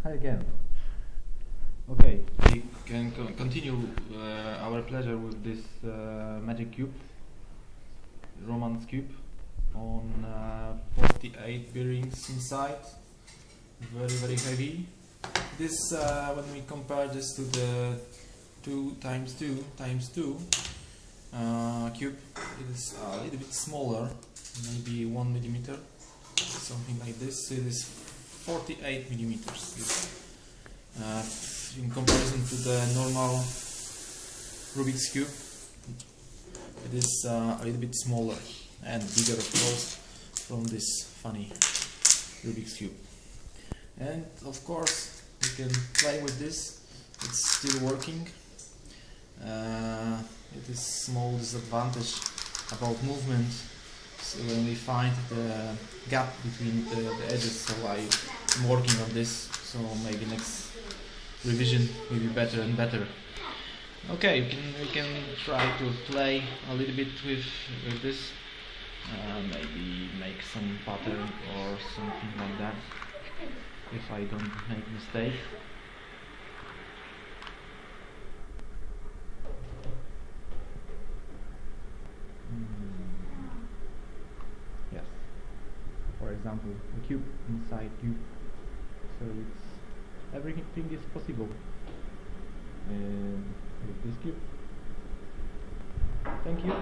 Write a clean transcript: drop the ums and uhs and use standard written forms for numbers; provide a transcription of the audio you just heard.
Hi again. Okay. We can continue our pleasure with this magic cube, Romance cube, on 48 bearings inside, very heavy. This, when we compare this to the 2 times 2 times 2 cube, it is a little bit smaller, maybe 1 millimeter, something like this. It is 48 millimeters. In comparison to the normal Rubik's cube, it is a little bit smaller and bigger, of course, from this funny Rubik's cube. And of course, we can play with this. It's still working. It is small disadvantage about movement. So when we find the gap between the edges, so I'm working on this. So maybe next revision will be better and better. Okay, we can try to play a little bit with this. Maybe make some pattern or something like that, if I don't make mistake. Yes. For example, the cube inside cube. So it's everything is possible with this cube. Thank you.